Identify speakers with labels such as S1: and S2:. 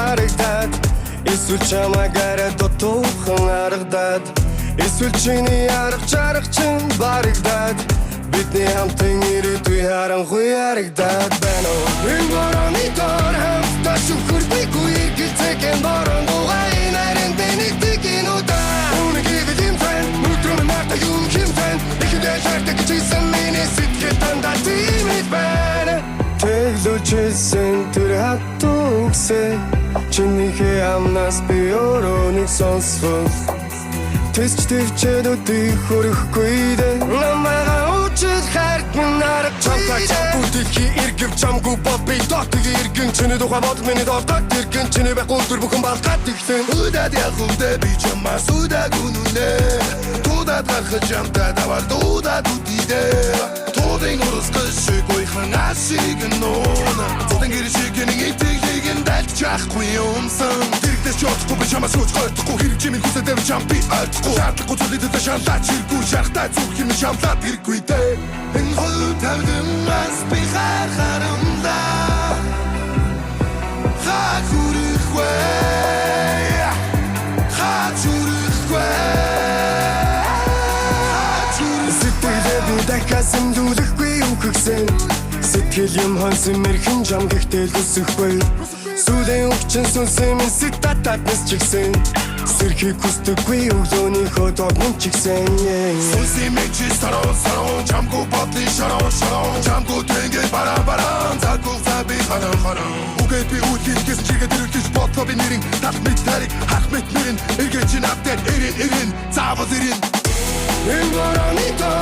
S1: харагдаад эсвэл чамаагаар дутуухан харагдаад эсвэл чиний арга чарга чин барагдаад бидний хамтан ирээдүй харанхуй харагдаад байна уу энэ борооны дор хамтдаа шүхэрдэггүй гэлцэгэн борон дугай нарийн бэнэгдэг инуда үнэгийг димтэн нүтрэн марта юм химтэн ихэдээ шартаг чийсэн миний сэтгэл дандаа тиймэд байна тэглүүчсэн тэр хатугсэ чинийхээ амнаас би өрөөнийг сонсвол тэсч төвчээд өдий хөрөхгүй дээ намайгаа учир хайрт минь арга чамтай чамгуудихи иргэв чамгүй бод би дотыг иргэн чиний тухай бод миний дортод иргэн чиний байхгүй төр бүхэн балгаад ихлэн
S2: Удаад явхудаа би чамаас удаад үнүнэ Тудаад гарах чамтай давар дудаад үдидээ Тудын урус гышгүй ханасиг нуна Тудын гэршиг нэг итгэхийг дальч чахгүй юмсан Тэрэгдээс чоцгүй би чамаас үуч гойтхгүй хэрэг чимийн хүсэдэв чам би ойлгохгүй Шаардлахгүй зүйлүүдэд шаналаад чиргүй шарахтай зүрх юм шамлаад хэрэггүй дээ Энэ хөл тавдымаас би харахарамдаа Хачурыхвэ Хачурыхвэ
S1: Сэтгэлээ би дахиасан дүүлэхгүй үхгсэн Сэтгэл юм хонсон мэрхэн жам гэхдээ лүсэхгүй Сүлийн өвчин сүнсэн минь сэтататнес чигсэн Сэрхийг хүсдэггүй өглөөний хөдөөд мөн чигсэн
S2: Сүнсийн мэнчи сарон Чамгүй бодлын шарон Чамгүй тэнгээ баран Заггүй заби харан Үгээд би үтгэл гэсэн чигээ дэрэгдэж бодлоо би нэрин Талх мэд тариг хах мэд нэрин Эргэж ин автер эрин Заавал эрин
S1: Энэ борооны дор